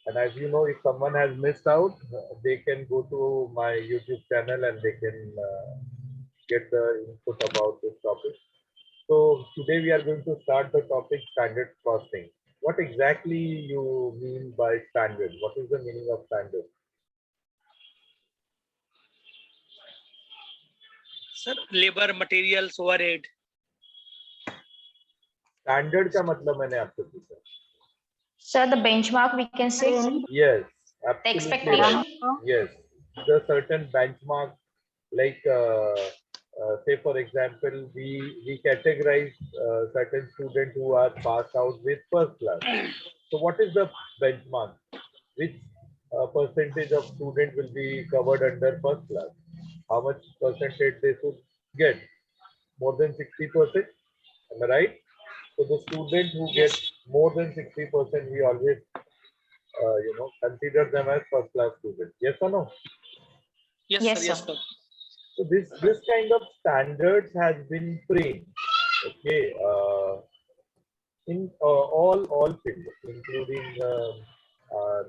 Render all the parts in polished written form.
And as you know, if someone has missed out, they can go to my YouTube channel and they can get the input about this topic. So today we are going to start the topic standard costing. What exactly you mean by standard? What is the meaning of standard? Sir labour materials overhead standard का मतलब मैंने आपसे पूछा. Sir, the benchmark we can say. Yes, The absolutely expectation. right. Yes, the certain benchmark, like say for example, we categorize certain students who are passed out with first class. So what is the benchmark? Which percentage of student will be covered under first class? How much percentage they should get? More than 60%. Am I right? So the student who gets more than 60%, we always consider them as first class students. Yes or no? yes sir. So this kind of standards has been framed, okay, in all fields, including our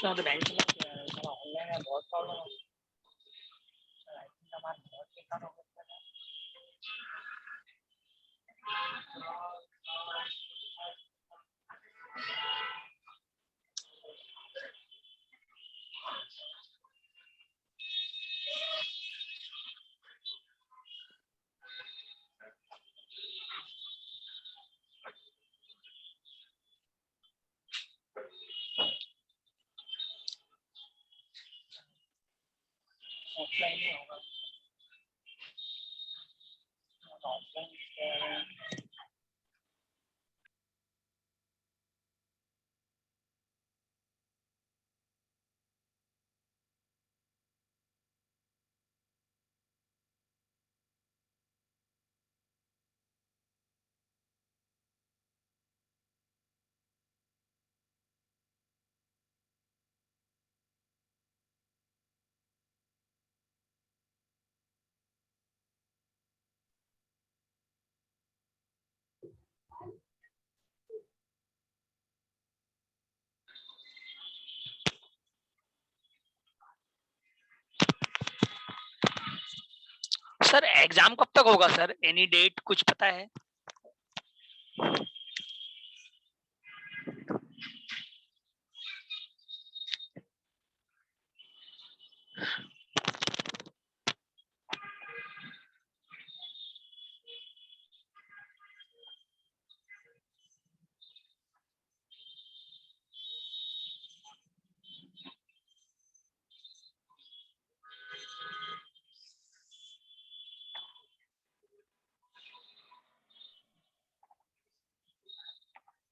sir the benchmark sir online में बहुत problem है sir I think हमारा बहुत बेकार हो गया है offline ही होगा ऑफलाइन सर एग्जाम कब तक होगा सर एनी डेट कुछ पता है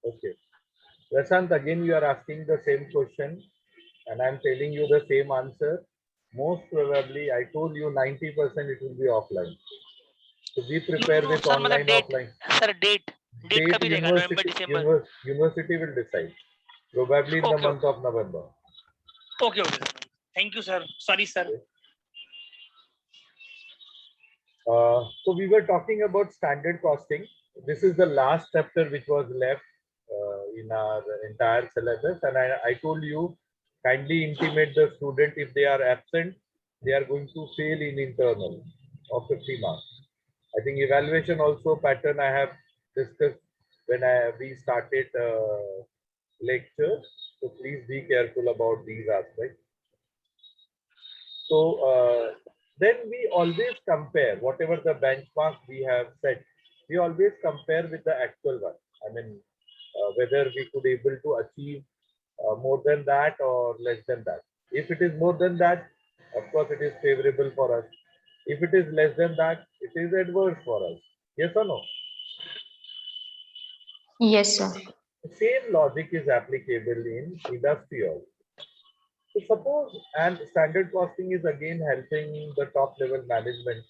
okay. Prashant, again you are asking the same question and I'm telling you the same answer. Most probably, I told you 90% it will be offline. So be prepared with sir, online, date, offline. Sir, date कभी रहेगा November, December? University will decide. Probably in the month of November. Okay. Thank you, sir. Sorry, sir. Okay. So we were talking about standard costing. This is the last chapter which was left in our entire syllabus, and I told you kindly intimate the student if they are absent, they are going to fail in internal of 50 marks. I think evaluation also pattern I have discussed when we started lecture. So please be careful about these aspects. So then we always compare whatever the benchmark we have set. We always compare with the actual one. I mean, whether we could able to achieve more than that or less than that. If it is more than that, of course, it is favorable for us. If it is less than that, it is adverse for us. Yes or no? Yes, sir. The same logic is applicable in industry also. So suppose, and standard costing is again helping the top level management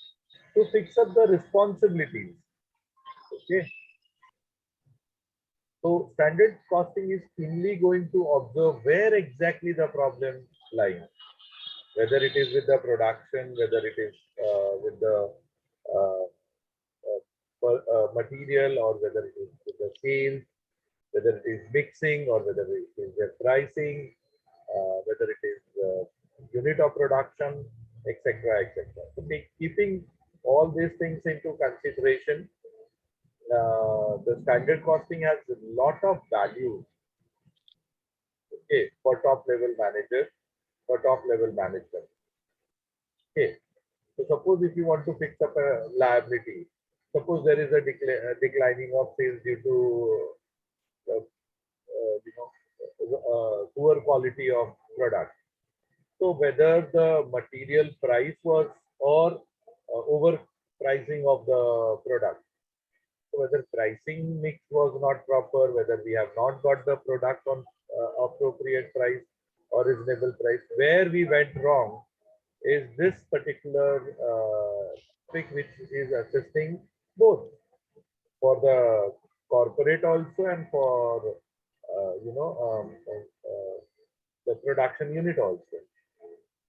to fix up the responsibilities. Okay. So standard costing is keenly going to observe where exactly the problem lies, whether it is with the production, whether it is with the uh, material, or whether it is with the sales, whether it is mixing, or whether it is the pricing, whether it is unit of production, etc., etc. So keeping all these things into consideration, the standard costing has a lot of value, okay, for top level managers, for top level management. Okay, so suppose if you want to fix up a liability, suppose there is a declining of sales due to poor quality of product. So whether the material price was or overpricing of the product. So whether pricing mix was not proper, whether we have not got the product on appropriate price or reasonable price, where we went wrong is this particular topic which is assisting both for the corporate also and for the production unit also.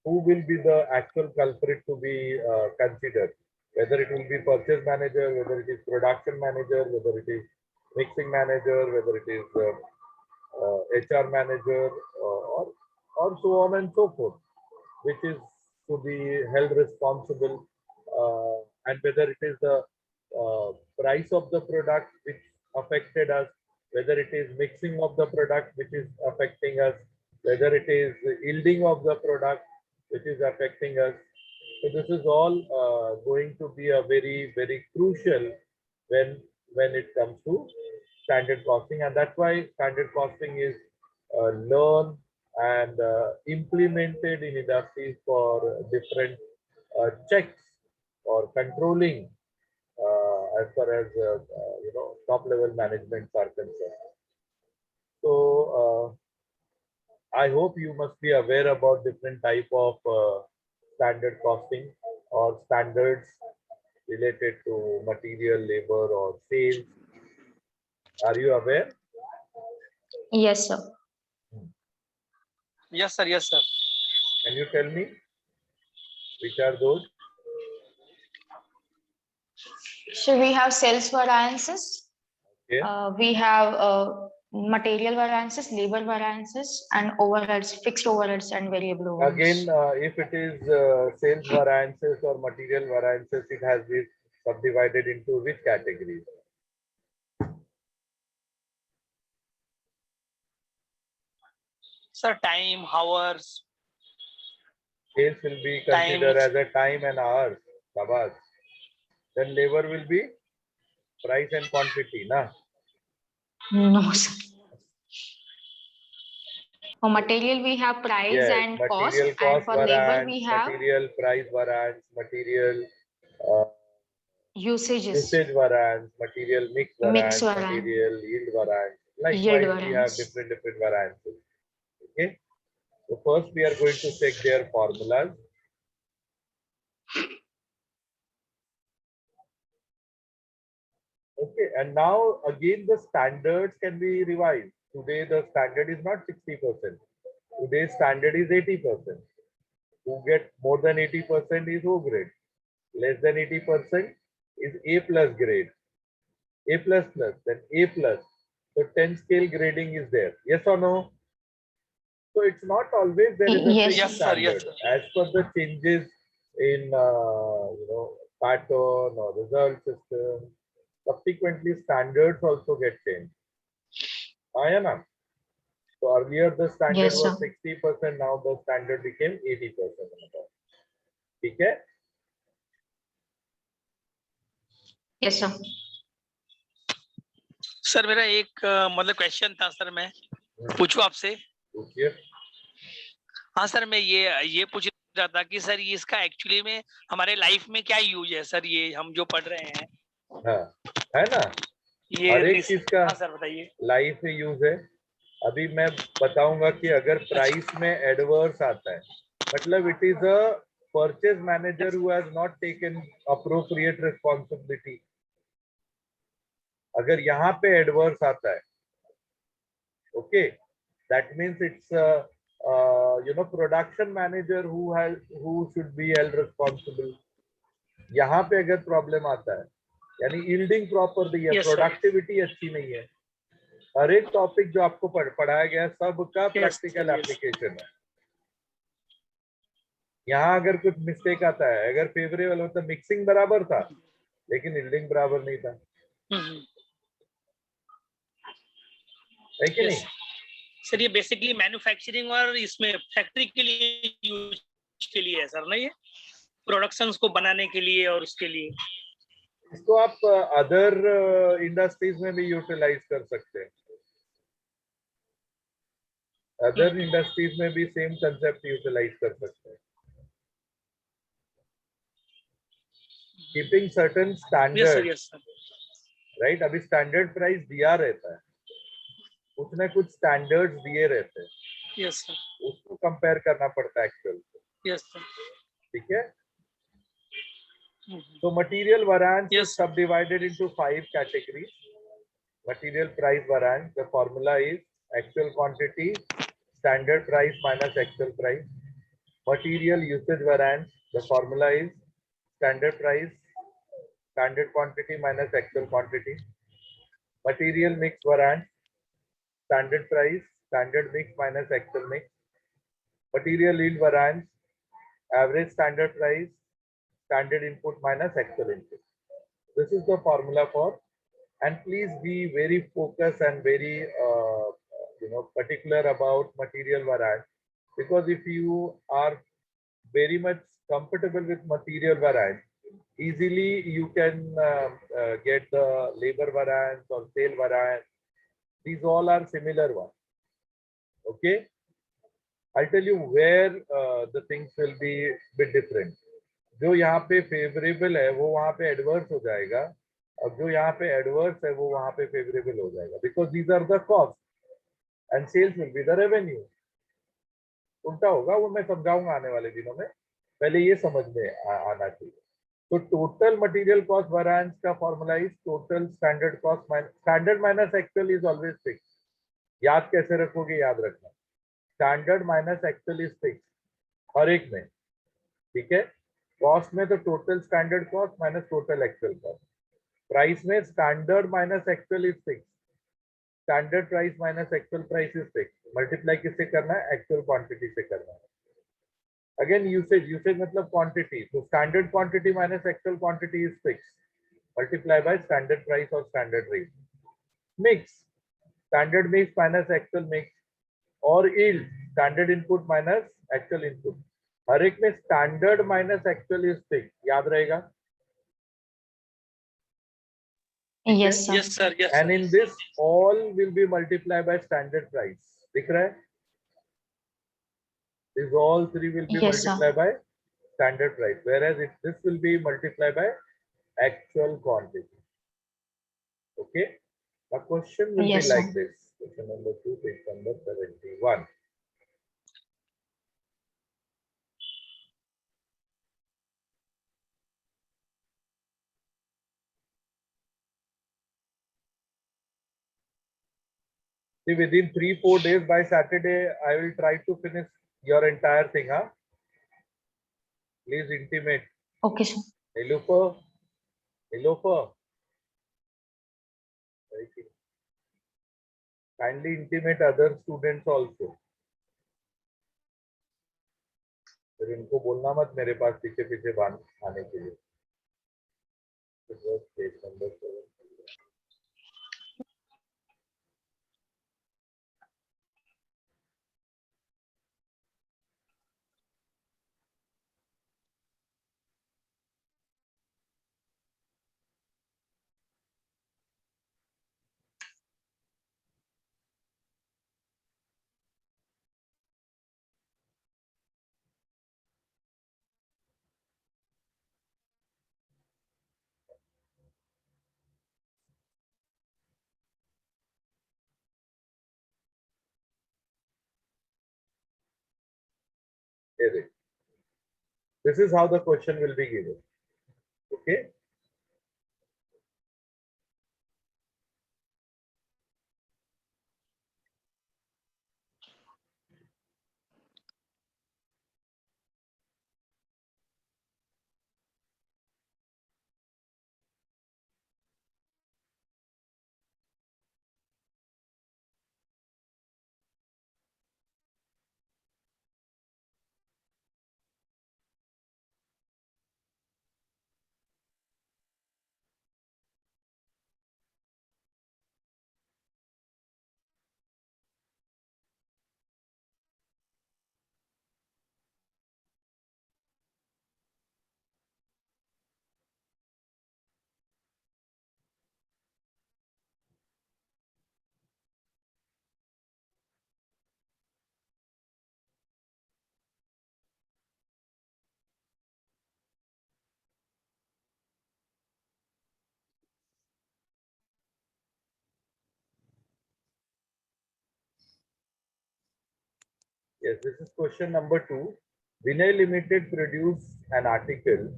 Who will be the actual culprit to be considered? Whether it will be purchase manager, whether it is production manager, whether it is mixing manager, whether it is HR manager, or so on and so forth, which is to be held responsible, and whether it is the price of the product which affected us, whether it is mixing of the product which is affecting us, whether it is yielding of the product which is affecting us. So this is all going to be a very, very crucial when it comes to standard costing, and that's why standard costing is learned and implemented in industries for different checks or controlling as far as top level managements are concerned. So I hope you must be aware about different type of standard costing or standards related to material, labor, or sales. Are you aware? Yes, sir. Yes, sir. Yes, sir. Can you tell me which are those? So we have sales variances. Okay. We have material variances, labor variances, and overheads, fixed overheads, and variable overheads. Again, if it is sales variances or material variances, it has been subdivided into which categories? Sir, time, hours. Sales will be considered Time. as a time and hours. Sabas. Then labor will be price and quantity, na? No, sir. For material, we have price Yes, and cost, material and cost for labor, variance, we have material price variance, material usages, usage variance, material mix variance, variance. material yield variance. Yield Likewise, we have variance. different variances. Okay. So first we are going to check their formulas. Okay, and now again the standards can be revised. Today the standard is not 60%. Today's standard is 80%. Who get more than 80% is O grade. Less than 80% is A plus grade. A plus plus, then A plus. So 10 scale grading is there. Yes or no? So it's not always there is a Yes. fixed Yes, sir. standard. Yes, sir. As per the changes in pattern or result system, subsequently standards also get changed. Ayana. So earlier the standard Yes, was sir. 60%, now the standard became 80%. Okay? Yes, sir. Sir मेरा एक मतलब question था sir, मैं पूछूं आपसे? Okay. हाँ sir, मैं ये पूछ रहा था कि सर ये इसका एक्चुअली में हमारे लाइफ में क्या यूज है सर, ये हम जो पढ़ रहे हैं? हाँ, है ना? ये हर एक चीज का हाँ सर बताइए। लाइफ में यूज है। अभी मैं बताऊंगा कि अगर प्राइस में एडवर्स आता है, मतलब it is a purchase manager who has not taken appropriate responsibility. अगर यहाँ पे एडवर्स आता है Okay, that means it's production manager who should be held responsible. यहाँ पे अगर प्रॉब्लम आता है, यानी यील्डिंग प्रॉपर नहीं है, Yes, sir. प्रोडक्टिविटी अच्छी नहीं है, हर एक टॉपिक जो आपको पढ़ाया गया है सबका Yes, practical sir, yes. Application है. यहाँ अगर कुछ मिस्टेक आता है, अगर फेवरेबल मतलब मिक्सिंग बराबर था लेकिन यील्डिंग बराबर नहीं था, हम्म, है कि Yes. नहीं? सर ये बेसिकली मैन्युफैक्चरिंग और इसमें फैक्ट्री के लिए यूज के लिए है सर ना, ये प्रोडक्शंस को बनाने के लिए और उसके लिए. इसको आप अदर इंडस्ट्रीज में भी यूटिलाइज कर सकते हैं. अदर इंडस्ट्रीज में भी सेम कंसेप्ट यूटिलाइज कर सकते हैं. Keeping certain Yes, sir, standard, yes, sir. Right. अभी स्टैंडर्ड प्राइस दिया रहता है, कुछ ना कुछ स्टैंडर्ड्स दिए रहते हैं, Yes, sir. उसको कंपेयर करना पड़ता है एक्चुअल से. Yes, sir. ठीक है. Mhm. So material variance Yes, is sir. subdivided into 5 categories. Material price variance, the formula is actual quantity, standard price minus actual price. Material usage variance, the formula is standard price, standard quantity minus actual quantity. Material mix variance, standard price, standard mix minus actual mix. Material yield variance, average standard price, standard input minus actual input. This is the formula for, and please be very focused and very particular about material variance, because if you are very much comfortable with material variance, easily you can get the labor variance or sale variance. These all are similar ones. Okay, I'll tell you where the things will be bit different. जो यहाँ पे favourable है वो वहाँ पे adverse हो जाएगा, और जो यहाँ पे एडवर्स है वो वहाँ पे फेवरेबल हो जाएगा, because these are the cost and sales will be the revenue. उल्टा होगा, वो मैं समझाऊंगा आने वाले दिनों में, पहले ये समझ में आना चाहिए. तो टोटल मटेरियल कॉस्ट वेरिएंस का formula is total standard cost standard minus actual is always fix. याद कैसे रखोगे, याद रखना, standard minus actual is fix हर एक में. ठीक है. कॉस्ट में तो total standard cost minus total actual cost. Price में standard minus actual is fix, standard price minus actual price is fix. Multiply किससे करना है, एक्चुअल क्वांटिटी से करना है. अगेन यूसेज मतलब क्वांटिटी, तो standard quantity minus actual quantity is fix, multiply by standard price और standard rate. Mix, standard mix minus actual mix, और yield standard input minus actual input. हर एक में standard minus actual is fix, याद रहेगा. Yes, sir. Yes, sir, yes, and sir. In this all will be multiply by standard price. दिख रहा है? These all three will be Yes, sir. multiplied by standard price, whereas this will be multiplied by actual quantity. Okay. The question will Yes, be like sir. this. Question number 2, page number 71. See, within 3-4 days by Saturday, I will try to finish your entire thing. Huh? Please intimate. Okay, sir. Nilofer. Nilofer. Kindly intimate other students also. फिर इनको बोलना मत मेरे पास पीछे पीछे आने के लिए. Page number 7. This is how the question will be given. Okay. Yes, this is question number 2. Vinay Limited produced an article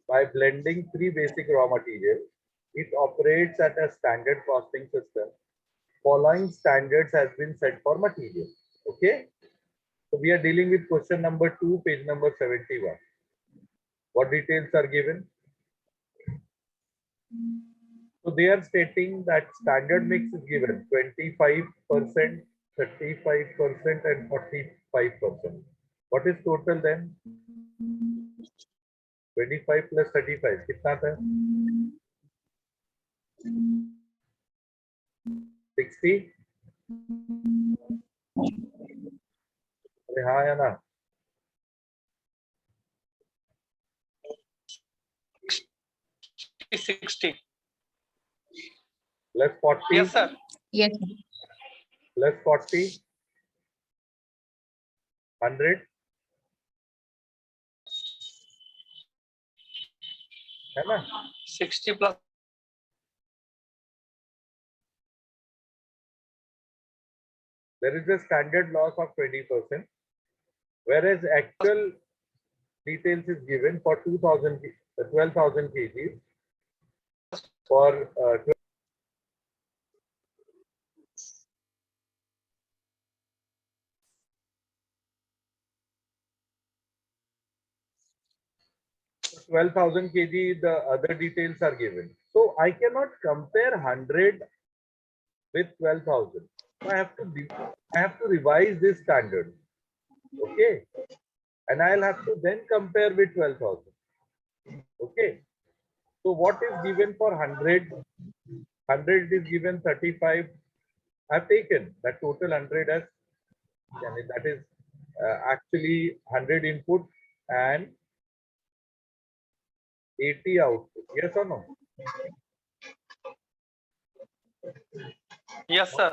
by blending 3 basic raw materials. It operates at a standard costing system. Following standards has been set for material. Okay. So we are dealing with question number 2, page number 71. What details are given? So they are stating that standard mix is given 25%, 35% and 45%. What is total then? 25 plus 35 कितना था? 60? अरे हाँ या ना? 60. Plus 40? Yes, sir. Yes. Plus 40? 100? है ना? 60 plus. There is a standard loss of 20%, whereas actual details is given for 12,000 kg for 12,000 kg, the other details are given. So I cannot compare 100 with 12,000. So I have to revise this standard. Okay. And I'll have to then compare with 12,000. Okay. So what is given for 100? 100 is given 35. I've taken that total 100 as, that is actually 100 input and 80 output. Yes or no? Yes, sir.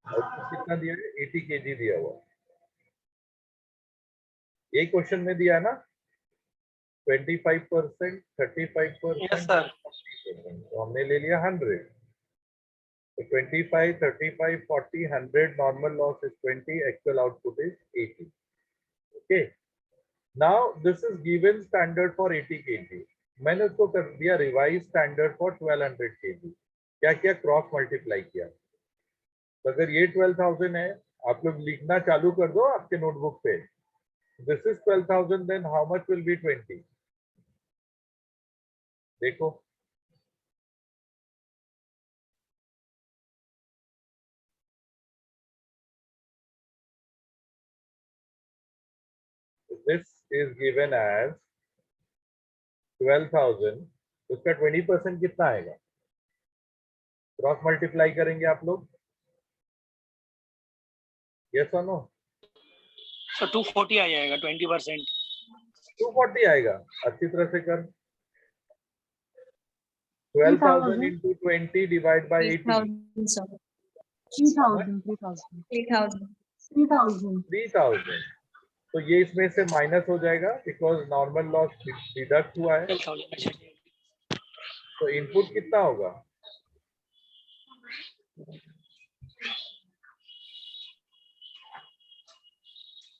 Output कितना दिया है? 80 kg दिया हुआ. ये question में दिया ना 25%, 35%. Yes, sir. तो हमने ले लिया 100. So 25, 35, 40, 100. Normal loss is 20. Actual output is 80. Okay. Now this is given standard for 80 kg. मैंने उसको कर दिया रिवाइज स्टैंडर्ड फॉर 1200 kg. क्या किया? क्रॉस मल्टीप्लाई किया. तो अगर ये 12,000 है, आप लोग लिखना चालू कर दो आपके नोटबुक पे. This is 12,000, then how much will be 20? देखो this is given as 12,000. उसका 20% कितना आएगा? क्रॉस मल्टीप्लाई करेंगे आप लोग? यस और नो? So 240 आ जाएगा 20%. 240 आएगा. अच्छी तरह से कर. 12,000 into 20 divided by 80. 3,000. तो ये इसमें से माइनस हो जाएगा बिकॉज नॉर्मल लॉस डिडक्ट हुआ है. 12,000. तो इनपुट कितना होगा?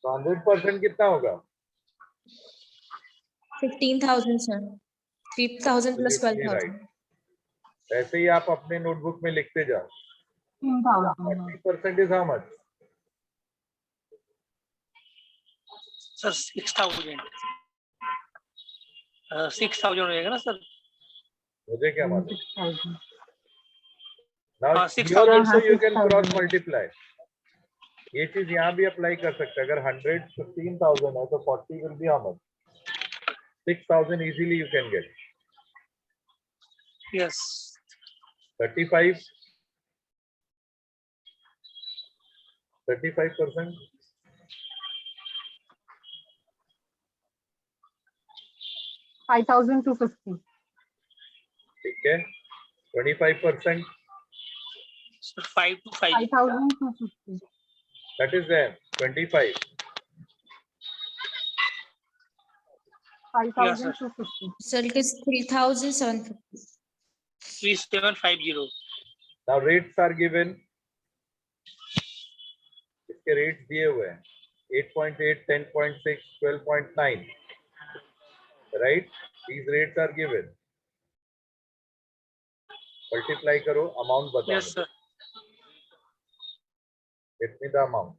तो 100% कितना होगा? 15,000 sir. 3,000 plus 12,000. ऐसे ही आप अपने नोटबुक में लिखते जाओ. 40% इज हाउ मच? Sir, 6,000. 6,000 हो जाएगा ना सर? मुझे क्या मालूम? 6,000. Now 6,000 here also you can 6,000. Cross multiply. ये चीज यहाँ भी अप्लाई कर सकते हैं. अगर 100 15,000 है तो 40 will be how much? 6,000 easily you can get. Yes. 35. 35%. 5,250. ठीक है. 25%. Sir, 5 to 5. 5,250. That is there. 25. 5,250. Sir, it is 3,750. 3750. Now rates are given. इसके rates दिए हुए हैं 8.8, 10.6, 12.9. Right? These rates are given. Multiply करो, amount बताओ. Yes, sir. Get me the amount.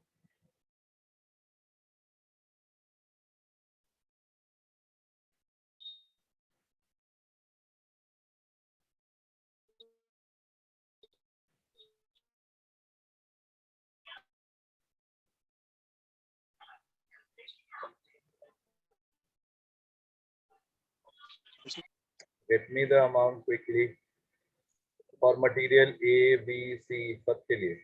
Get me the amount quickly for material A, B, C, सब के लिए.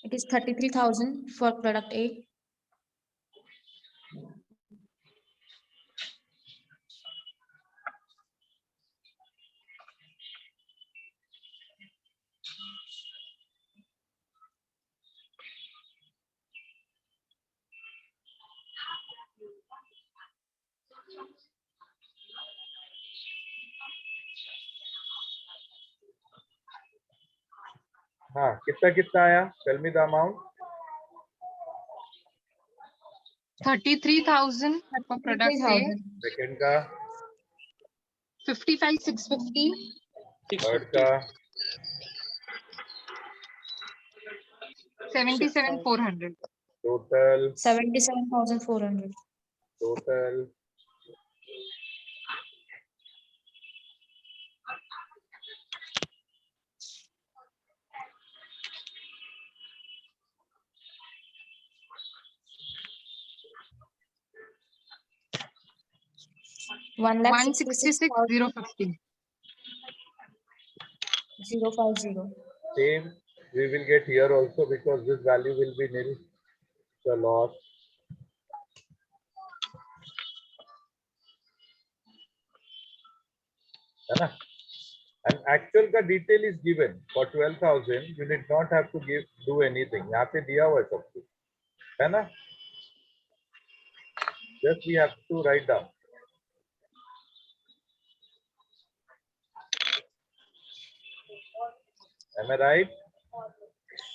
It is 33,000 for product A. हाँ, कितना कितना आया? Tell me the amount. 33,000 for product A, 33,000. Second का, 55,650, third का, 77,400. total, 77,400. total. One lakh 166,050. 050. Same we will get here also because this value will be nil. The loss. है ना? And actual का detail is given for 12,000. You need not have to do anything. यहाँ पे दिया हुआ है सब कुछ, है ना? Just we have to write down. Am I right?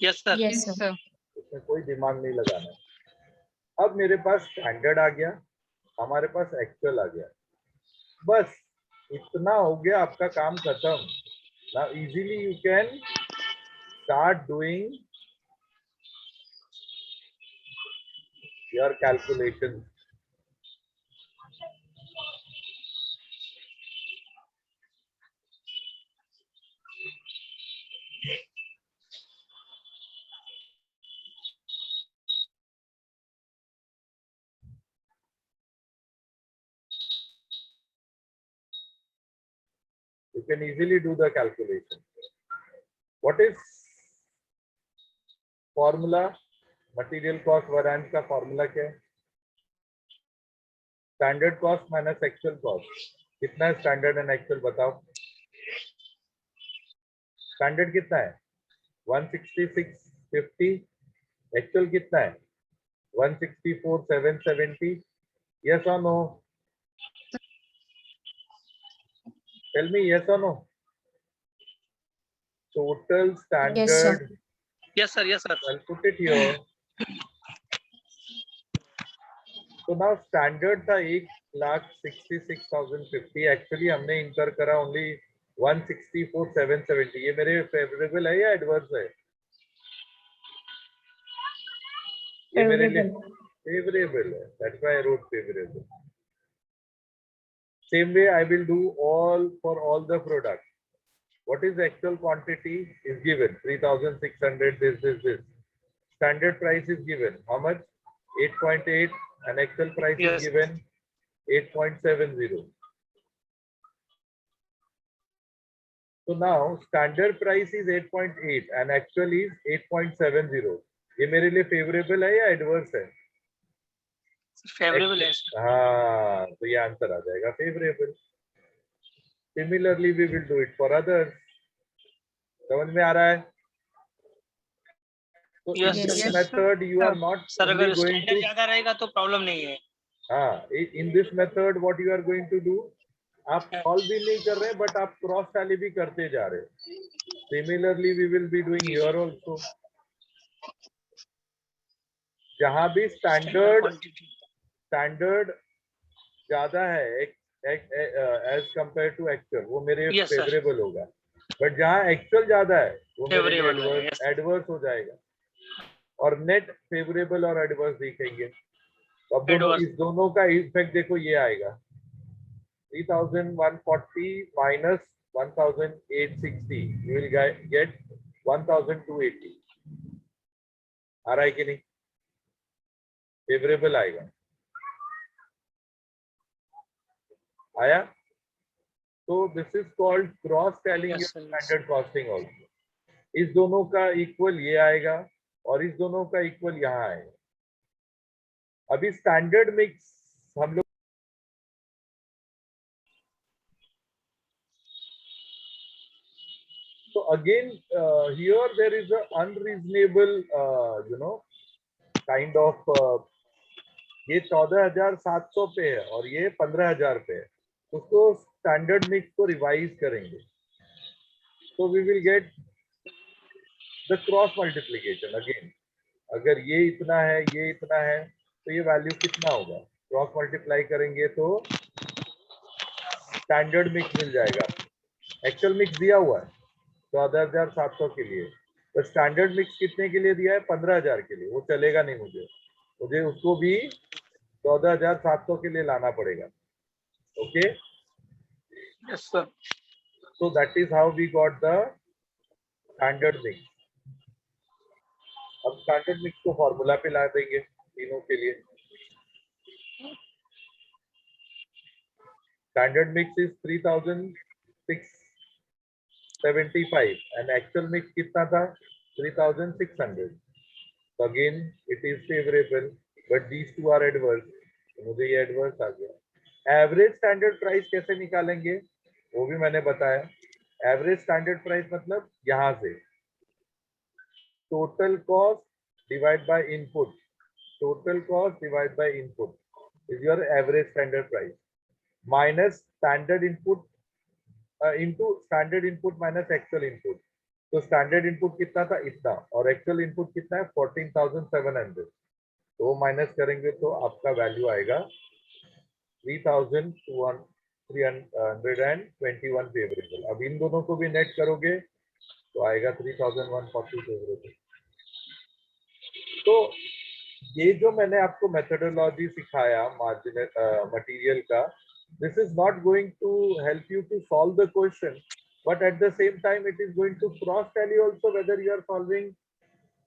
Yes, sir. Yes, Yes, sir. sir. इसमें कोई दिमाग नहीं लगाना है. अब मेरे पास स्टैंडर्ड आ गया, हमारे पास एक्चुअल आ गया, बस इतना हो गया, आपका काम खत्म. Now easily you can start doing your calculations. You can easily do the calculation. What is formula? Material cost variance का formula क्या है? Standard cost minus actual cost. कितना है standard and actual बताओ? Standard कितना है? 166.50. Actual कितना है? 164.770. Yes or no? Tell me yes or no. Total standard. Yes, sir. Yes, sir. Yes, sir. I'll put it here. So now standard था 1,66,050. Actually हमने incur करा only 164,770. ये मेरे favorable है या adverse है? ये मेरे लिए favorable है. That's why I wrote favorable. Same way I will do all for all the products. What is the actual quantity is given 3,600. This. Standard price is given. How much? 8.8, and actual price Yes. is given 8.70. So now standard price is 8.8 and actual is 8.70. ये मेरे लिए favorable है या adverse है? Favourable है sir. हाँ, तो ये आंसर आ जाएगा favorable. Similarly, we will do it for others. समझ में आ रहा है? So Yes, in this sir. method, you are not sir only अगर going स्टैंडर्ड to ज्यादा रहेगा तो प्रॉब्लम नहीं है. in this method, what you are going to do, आप solve भी नहीं कर रहे, but आप cross tally भी करते जा रहे. Similarly, we will be doing here also. जहाँ भी standard ज्यादा है as compared to actual, वो मेरे Yes, sir. favorable होगा. But जहाँ actual ज्यादा है, वो मेरे लिए Favorable होगा, yes. adverse हो जाएगा. और net favorable और adverse दिखेंगे. तो अब दोनों Adverse. इस दोनों का इफेक्ट देखो ये आएगा 3140 minus 1860 you will get 1280. आ रहा है कि नहीं? फेवरेबल आएगा. आया? तो this is called cross टैलिंग Yes, sir, yes. Standard costing also. इस दोनों का इक्वल ये आएगा और इस दोनों का इक्वल यहाँ आएगा. अभी स्टैंडर्ड मिक्स हम लोग so again here there is a unreasonable kind of ये 14,700 पे है और ये 15,000 पे है. उसको स्टैंडर्ड मिक्स को रिवाइज करेंगे. So we will get the cross multiplication again. अगर ये इतना है ये इतना है तो ये वैल्यू कितना होगा? क्रॉस मल्टीप्लाई करेंगे तो स्टैंडर्ड मिक्स मिल जाएगा. एक्चुअल मिक्स दिया हुआ है 14,700 के लिए, तो स्टैंडर्ड मिक्स कितने के लिए दिया है? 15,000 के लिए. वो चलेगा नहीं, मुझे उसको भी 14,700 के लिए लाना पड़ेगा. Okay, Yes, sir. so that is how we got the standard mix. अब स्टैंडर्ड मिक्स को फॉर्मूला पे ला देंगे तीनों के लिए. Standard mix is 3,675 and actual mix कितना था? 3,600. So again it is favorable, but these two are adverse. तो मुझे ये adverse आ गया. एवरेज स्टैंडर्ड प्राइस कैसे निकालेंगे वो भी मैंने बताया. एवरेज स्टैंडर्ड प्राइस मतलब यहाँ से total cost divide by input. Total cost divide by input is your average standard price minus standard input into standard input minus actual input. तो स्टैंडर्ड इनपुट कितना था? इतना. और एक्चुअल इनपुट कितना है? 14,700. तो वो माइनस करेंगे तो आपका वैल्यू आएगा 3,321 फेवरेबल. अब इन दोनों को भी नेट करोगे तो आएगा 3,140 फेवरेबल. तो ये जो मैंने आपको मेथोडोलॉजी सिखाया मार्जिनल मटेरियल का, this is not going to help you to solve the question, but at the same time it is going to cross tally also whether you are solving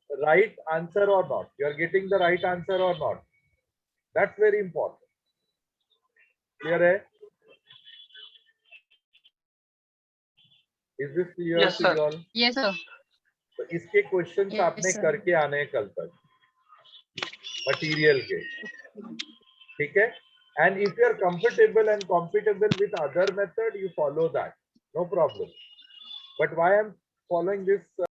right answer or not, you are getting the right answer or not. That's very important. Clear hai? Is this clear Yes, to sir. you all? Yes, sir. तो इसके questions Yes, आपने sir. करके आने हैं कल तक material के. ठीक है? And if you are comfortable and compatible with other method, you follow that. No problem. But why I'm following this